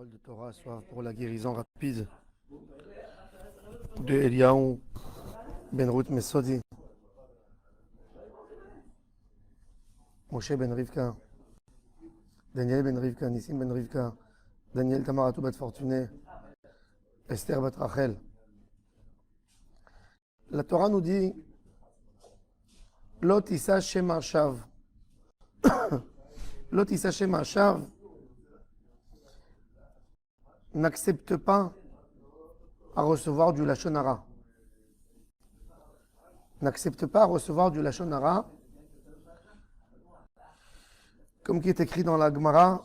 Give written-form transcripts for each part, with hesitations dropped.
Parole de Torah soit pour la guérison rapide de Eliyahu ben Ruth Mesodi, Moshe ben Rivka, Daniel ben Rivka, Nissim ben Rivka, Daniel Tamaratou bat Fortuné, Esther bat Rachel. La Torah nous dit Lot Issa Shem Hashav. Lot Issa Shem Hashav n'accepte pas à recevoir du Lashon Hara. N'accepte pas à recevoir du Lashon Hara, comme qui est écrit dans la Gemara,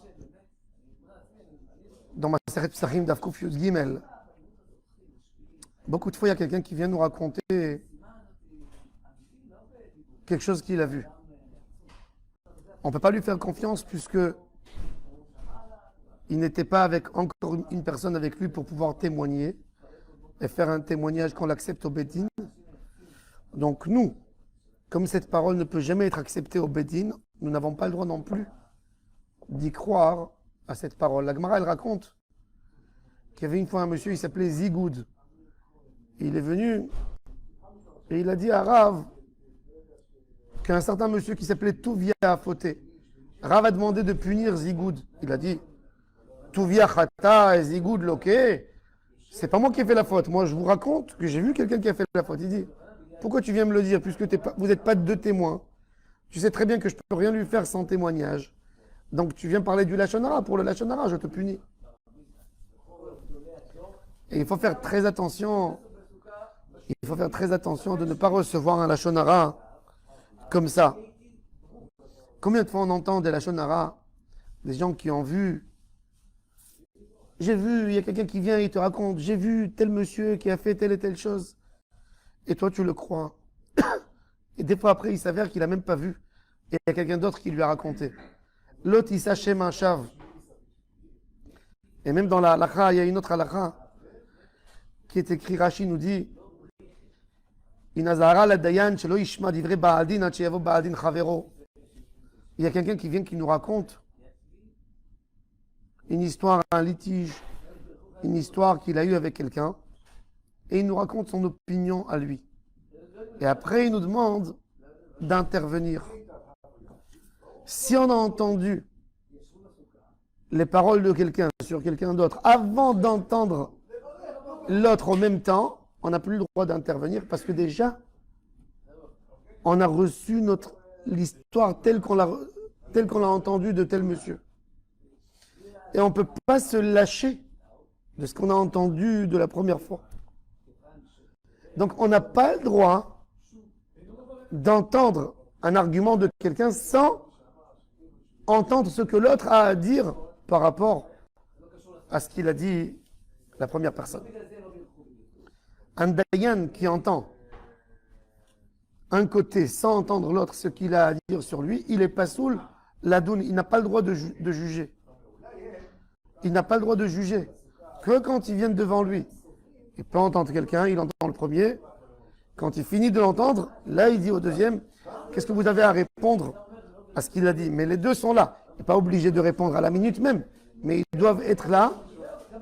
dans Masechet Psachim Daf Kuf Yud Gimel. Beaucoup de fois, il y a quelqu'un qui vient nous raconter quelque chose qu'il a vu. On ne peut pas lui faire confiance puisque il n'était pas avec encore une personne avec lui pour pouvoir témoigner et faire un témoignage qu'on l'accepte au Bedin. Donc nous, comme cette parole ne peut jamais être acceptée au Bedin, nous n'avons pas le droit non plus d'y croire à cette parole. La Gemara, elle raconte qu'il y avait une fois un monsieur, il s'appelait Zigoud. Il est venu et il a dit à Rav qu'un certain monsieur qui s'appelait Touvia a fauté. Rav a demandé de punir Zigoud. Il a dit Touvia Chata et Zigoud Loké, c'est pas moi qui ai fait la faute. Moi, je vous raconte que j'ai vu quelqu'un qui a fait la faute. Il dit pourquoi tu viens me le dire puisque vous n'êtes pas deux témoins. Tu sais très bien que je ne peux rien lui faire sans témoignage. Donc tu viens parler du Lashon Hara. Pour le Lashon Hara, je te punis. Et il faut faire très attention. Il faut faire très attention de ne pas recevoir un Lashon Hara comme ça. Combien de fois on entend des Lashon Hara, des gens qui ont vu. J'ai vu, il y a quelqu'un qui vient et te raconte, j'ai vu tel monsieur qui a fait telle et telle chose. Et toi, tu le crois. Et des fois après, il s'avère qu'il n'a même pas vu. Et il y a quelqu'un d'autre qui lui a raconté. L'autre, il s'achève un chav. Et même dans la halakha, il y a une autre halakha qui est écrit, Rashi nous dit Inazara la dayan shelo yishma divrei ba'adin ad sheyavo ba'adin chavero. Il y a quelqu'un qui vient qui nous raconte une histoire, un litige, une histoire qu'il a eue avec quelqu'un, et il nous raconte son opinion à lui. Et après, il nous demande d'intervenir. Si on a entendu les paroles de quelqu'un sur quelqu'un d'autre avant d'entendre l'autre en même temps, on n'a plus le droit d'intervenir parce que déjà, on a reçu l'histoire telle qu'on l'a entendue de tel monsieur. Et on ne peut pas se lâcher de ce qu'on a entendu de la première fois. Donc on n'a pas le droit d'entendre un argument de quelqu'un sans entendre ce que l'autre a à dire par rapport à ce qu'il a dit la première personne. Un dayan qui entend un côté sans entendre l'autre ce qu'il a à dire sur lui, il est pas soul ladoun, il n'a pas le droit de juger. Il n'a pas le droit de juger que quand ils viennent devant lui. Il peut entendre quelqu'un, il entend le premier. Quand il finit de l'entendre, là il dit au deuxième, qu'est-ce que vous avez à répondre à ce qu'il a dit? Mais les deux sont là. Il n'est pas obligé de répondre à la minute même, mais ils doivent être là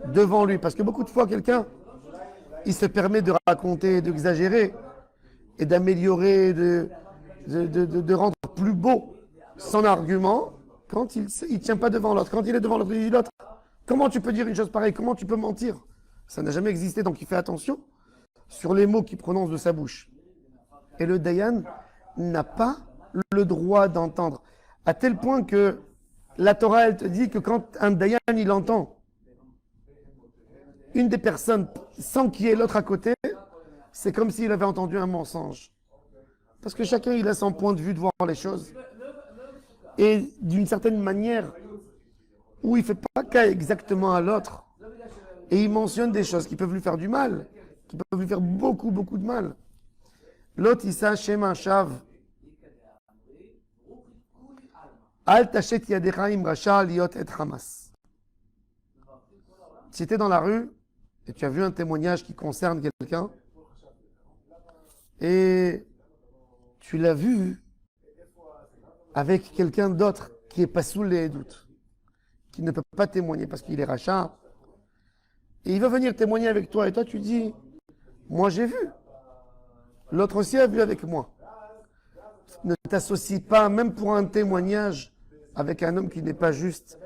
devant lui. Parce que beaucoup de fois, quelqu'un, il se permet de raconter, d'exagérer et d'améliorer, de rendre plus beau son argument quand il ne tient pas devant l'autre. Quand il est devant l'autre, il dit l'autre. Comment tu peux dire une chose pareille? Comment tu peux mentir? Ça n'a jamais existé, donc il fait attention sur les mots qu'il prononce de sa bouche. Et le Dayan n'a pas le droit d'entendre. À tel point que la Torah, elle te dit que quand un Dayan, il entend une des personnes sans qu'il y ait l'autre à côté, c'est comme s'il avait entendu un mensonge. Parce que chacun, il a son point de vue de voir les choses. Et d'une certaine manière, où il ne fait pas cas exactement à l'autre, et il mentionne des choses qui peuvent lui faire du mal, qui peuvent lui faire beaucoup, beaucoup de mal. L'autre, il s'achève un chav. Al tachet yadecha im rasha liot et hamas. Si tu es dans la rue et tu as vu un témoignage qui concerne quelqu'un, et tu l'as vu avec quelqu'un d'autre qui n'est pas sous les doutes, qui ne peut pas témoigner parce qu'il est rachat, Et il veut venir témoigner avec toi. Et toi, tu dis, moi j'ai vu. L'autre aussi a vu avec moi. Ne t'associe pas, même pour un témoignage, avec un homme qui n'est pas juste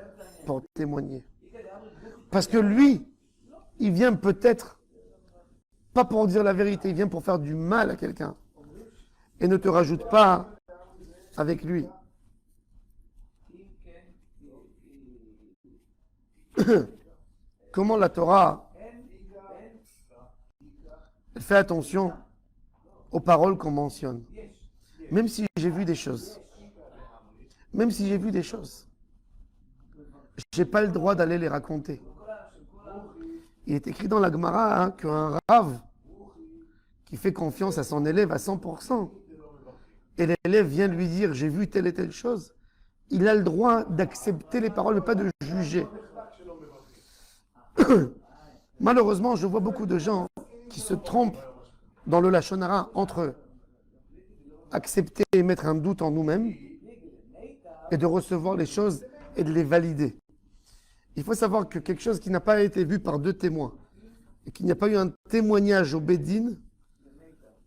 pour témoigner. Parce que lui, il vient peut-être, pas pour dire la vérité, il vient pour faire du mal à quelqu'un. Et ne te rajoute pas avec lui. Comment la Torah fait attention aux paroles qu'on mentionne. Même si j'ai vu des choses. Même si j'ai vu des choses. Je n'ai pas le droit d'aller les raconter. Il est écrit dans la Gemara qu'un Rav qui fait confiance à son élève à 100%, et l'élève vient lui dire j'ai vu telle et telle chose, il a le droit d'accepter les paroles, mais pas de juger. Malheureusement, je vois beaucoup de gens qui se trompent dans le Lachon Hara entre accepter et mettre un doute en nous-mêmes et de recevoir les choses et de les valider. Il faut savoir que quelque chose qui n'a pas été vu par deux témoins et qu'il n'y a pas eu un témoignage au Bédine,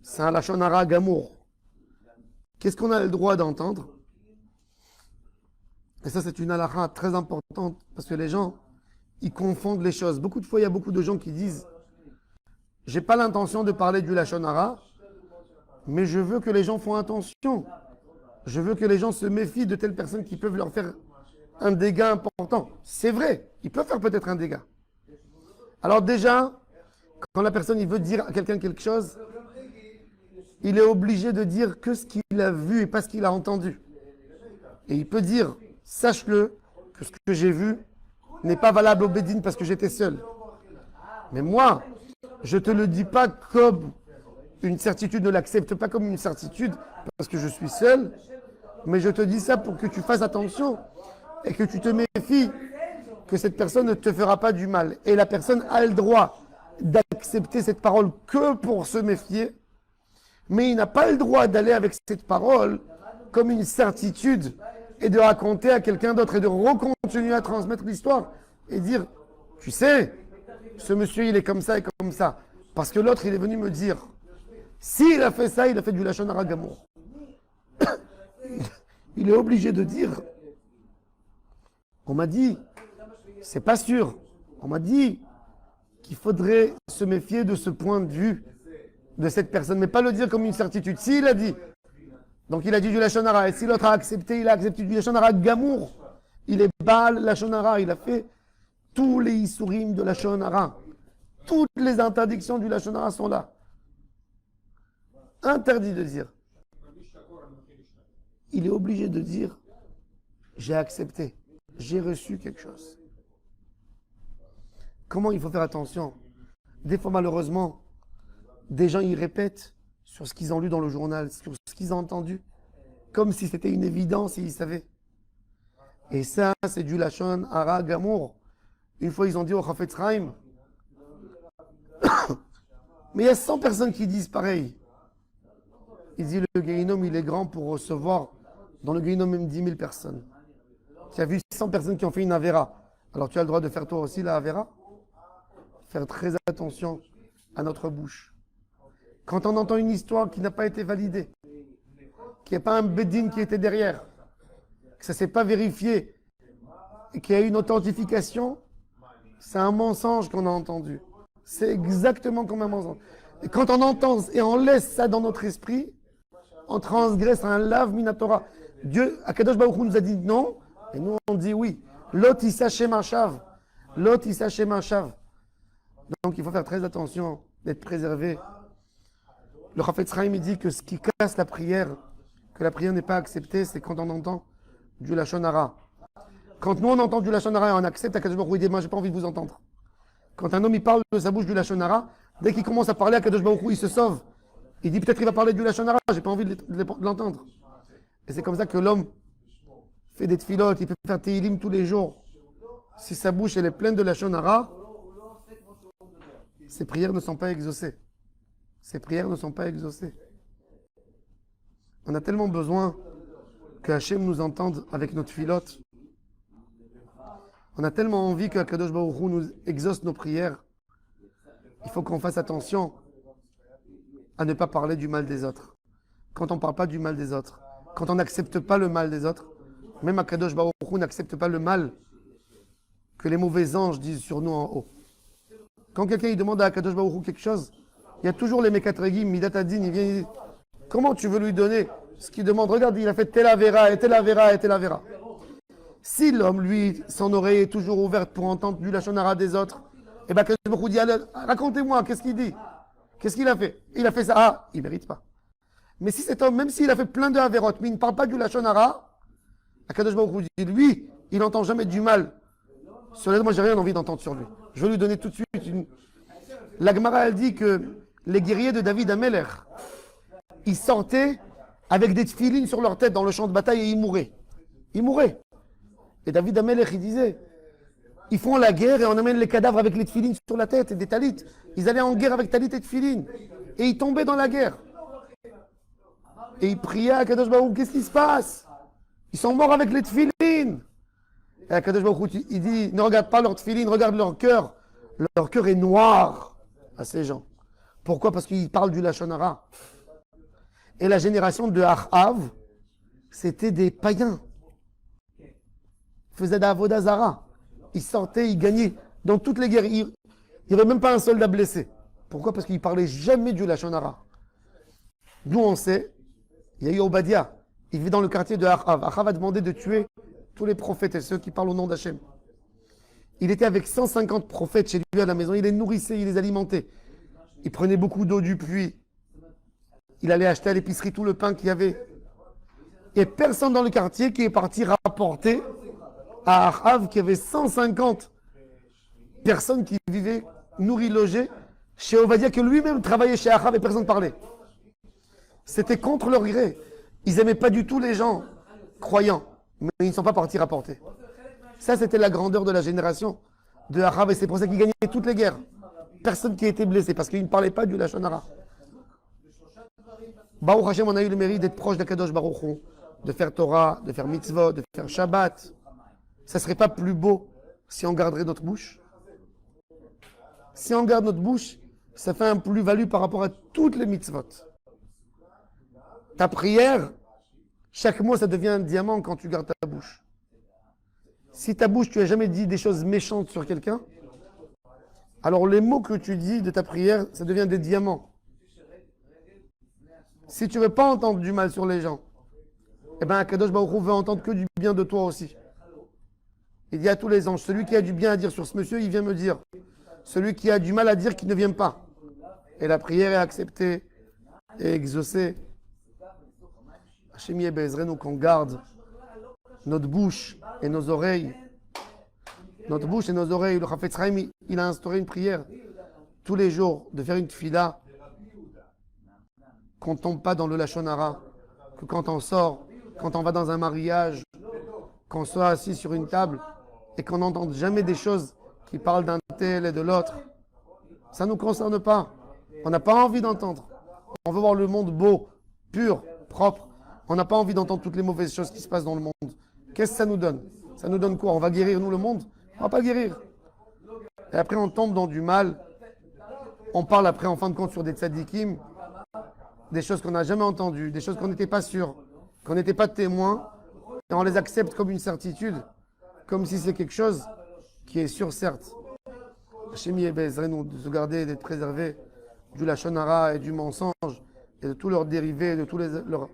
c'est un Lachon Hara Gamour. Qu'est-ce qu'on a le droit d'entendre? Et ça, c'est une halakha très importante parce que les gens, ils confondent les choses. Beaucoup de fois, il y a beaucoup de gens qui disent j'ai pas l'intention de parler du Lachon Hara, mais je veux que les gens font attention. Je veux que les gens se méfient de telles personnes qui peuvent leur faire un dégât important. C'est vrai, ils peuvent faire peut-être un dégât. Alors déjà, quand la personne il veut dire à quelqu'un quelque chose, il est obligé de dire que ce qu'il a vu et pas ce qu'il a entendu. Et il peut dire, sache-le, que ce que j'ai vu n'est pas valable au Bédine parce que j'étais seul. Mais moi, je ne te le dis pas comme une certitude, ne l'accepte pas comme une certitude parce que je suis seul, mais je te dis ça pour que tu fasses attention et que tu te méfies que cette personne ne te fera pas du mal. Et la personne a le droit d'accepter cette parole que pour se méfier, mais il n'a pas le droit d'aller avec cette parole comme une certitude et de raconter à quelqu'un d'autre et de recontinuer à transmettre l'histoire et dire, tu sais, ce monsieur il est comme ça et comme ça. Parce que l'autre il est venu me dire, s'il a fait ça, il a fait du Lachon Hara Gamour. Il est obligé de dire, on m'a dit, c'est pas sûr, on m'a dit qu'il faudrait se méfier de ce point de vue de cette personne, mais pas le dire comme une certitude. S'il a dit, donc il a dit du Lachon Hara, et si l'autre a accepté, il a accepté du Lachon Hara Gamour. Il est Baal Lachon Hara, il a fait tous les Issourim de Lachon Hara. Toutes les interdictions du Lachon Hara sont là. Interdit de dire. Il est obligé de dire, j'ai accepté, j'ai reçu quelque chose. Comment il faut faire attention? Des fois, malheureusement, des gens y répètent sur ce qu'ils ont lu dans le journal, sur ce qu'ils ont entendu, comme si c'était une évidence et ils savaient. Et ça, c'est du Lachon Hara Gamour. Une fois, ils ont dit au Chafetz Chaim, mais il y a 100 personnes qui disent pareil. Il dit le Gehinom, il est grand pour recevoir dans le Gehinom même 10 000 personnes. Tu as vu 100 personnes qui ont fait une Avera. Alors tu as le droit de faire toi aussi la Avera? Faire très attention à notre bouche. Quand on entend une histoire qui n'a pas été validée, qu'il n'y a pas un Bédine qui était derrière, que ça ne s'est pas vérifié, et qu'il y a une authentification, c'est un mensonge qu'on a entendu. C'est exactement comme un mensonge. Et quand on entend et on laisse ça dans notre esprit, on transgresse un lave minatora. Dieu, Akadosh Baruch Hu nous a dit non, et nous on dit oui. Lot issa shem hashav. Lot issa shem hashav. Donc il faut faire très attention d'être préservé. Le Chafetz Chaim il dit que ce qui casse la prière, que la prière n'est pas acceptée, c'est quand on entend du Lachon Hara. Quand nous on entend du Lachon Hara et on accepte, Akadosh Baruch Hu dit moi j'ai pas envie de vous entendre. Quand un homme il parle de sa bouche du Lachon Hara, dès qu'il commence à parler, Akadosh Baruch Hu il se sauve. Il dit peut-être qu'il va parler du Lachon Hara, j'ai pas envie de l'entendre. Et c'est comme ça que l'homme fait des tfilotes, il peut faire Tehillim tous les jours. Si sa bouche elle est pleine de Lachon Hara, ses prières ne sont pas exaucées. Ses prières ne sont pas exaucées. On a tellement besoin que Hachem nous entende avec notre filote. On a tellement envie que Akadosh Baruch Hu nous exauce nos prières. il faut qu'on fasse attention à ne pas parler du mal des autres. Quand on ne parle pas du mal des autres, quand on n'accepte pas le mal des autres, même Akadosh Baruch Hu n'accepte pas le mal que les mauvais anges disent sur nous en haut. Quand quelqu'un il demande à Akadosh Baruch Hu quelque chose, il y a toujours les Mekatregim, Midat Adin, il vient, il dit, comment tu veux lui donner ce qu'il demande? Regarde, il a fait tel Avera, et tel Avera, et tel Avera. Si l'homme, lui, son oreille est toujours ouverte pour entendre du Lachon Hara des autres, et bien Akadosh Baruch Hu dit, allez, racontez-moi, qu'est-ce qu'il dit? Qu'est-ce qu'il a fait? Il a fait ça, ah, il ne mérite pas. Mais si cet homme, même s'il a fait plein de Averot, mais il ne parle pas du Lachon Hara, Akadosh Baruch Hu dit, lui, il n'entend jamais du mal. Sur les, moi, j'ai rien envie d'entendre sur lui. Je veux lui donner tout de suite une... La Gemara, elle dit que les guerriers de David Ameler, ils sortaient avec des tefilines sur leur tête dans le champ de bataille et ils mouraient. Ils mouraient. Et David Ameler, il disait, ils font la guerre et on amène les cadavres avec les tefilines sur la tête et des talit. Ils allaient en guerre avec talit et tefilines. Et ils tombaient dans la guerre. Et ils priaient à Kadosh Baruch Hu, qu'est-ce qui se passe? Ils sont morts avec les tefilines. Et Kadosh Baruch Hu, il dit, ne regarde pas leur tefilines, regarde leur cœur. Leur cœur est noir à ces gens. Pourquoi? Parce qu'ils parlent du Lachon Hara. Et la génération de Achav, c'était des païens. Ils faisaient d'Avodah Zara. Ils sortaient, ils gagnaient. Dans toutes les guerres, il n'y avait même pas un soldat blessé. Pourquoi? Parce qu'ils ne parlaient jamais du Lachon Hara. Nous, on sait, il y a eu Obadiah. Il vit dans le quartier de Achav. Achav a demandé de tuer tous les prophètes et ceux qui parlent au nom d'Hachem. Il était avec 150 prophètes chez lui à la maison. Il les nourrissait, il les alimentait. Il prenait beaucoup d'eau du puits. Il allait acheter à l'épicerie tout le pain qu'il y avait. Et personne dans le quartier qui est parti rapporter à Achav qu'il y avait 150 personnes qui vivaient nourries, logées chez Obadiah, que lui-même travaillait chez Achav et personne ne parlait. C'était contre leur gré. Ils n'aimaient pas du tout les gens croyants, mais ils ne sont pas partis rapporter. Ça, c'était la grandeur de la génération de Achav et c'est pour ça qu'ils gagnaient toutes les guerres. Personne qui était blessé parce qu'ils ne parlaient pas du Lachon Hara. Baruch Hashem, on a eu le mérite d'être proche d'Akadosh Baruch Hu, de faire Torah, de faire mitzvot, de faire Shabbat. Ça ne serait pas plus beau si on garderait notre bouche? Si on garde notre bouche, ça fait un plus-value par rapport à toutes les mitzvot. Ta prière, chaque mot, ça devient un diamant quand tu gardes ta bouche. Si ta bouche, tu n'as jamais dit des choses méchantes sur quelqu'un, alors les mots que tu dis de ta prière, ça devient des diamants. Si tu ne veux pas entendre du mal sur les gens, eh bien, Akadosh Baruch Hu veut entendre que du bien de toi aussi. Il dit à tous les anges, celui qui a du bien à dire sur ce monsieur, il vient me dire. Celui qui a du mal à dire, qu'il ne vient pas. Et la prière est acceptée et exaucée. Hachem Yebezrenu, qu'on garde notre bouche et nos oreilles. Notre bouche et nos oreilles. Le Chafetz Chaim, il a instauré une prière tous les jours de faire une tefila. Qu'on ne tombe pas dans le Lachon Hara. Que quand on sort, quand on va dans un mariage, qu'on soit assis sur une table et qu'on n'entende jamais des choses qui parlent d'un tel et de l'autre. Ça ne nous concerne pas. On n'a pas envie d'entendre. On veut voir le monde beau, pur, propre. On n'a pas envie d'entendre toutes les mauvaises choses qui se passent dans le monde. Qu'est-ce que ça nous donne? Ça nous donne quoi? On va guérir, nous, le monde? On ne va pas guérir. Et après, on tombe dans du mal. On parle après, en fin de compte, sur des tzadikim, des choses qu'on n'a jamais entendues, des choses qu'on n'était pas sûr, qu'on n'était pas témoin, et on les accepte comme une certitude, comme si c'est quelque chose qui est sûr, certes. Hachem Yebezrenu, de se garder, d'être préservé du Lachon Hara et du mensonge, et de tous leurs dérivés, de tous leurs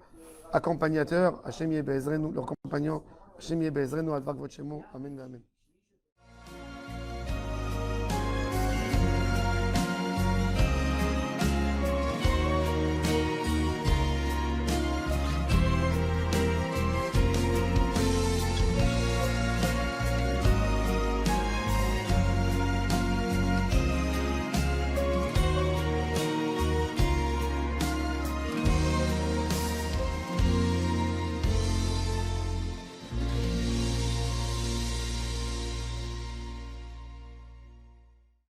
accompagnateurs. Hachem Yebezrenu, leurs compagnons. Hachem Yebezrenu, Advak Vot Shemo. Amen, amen.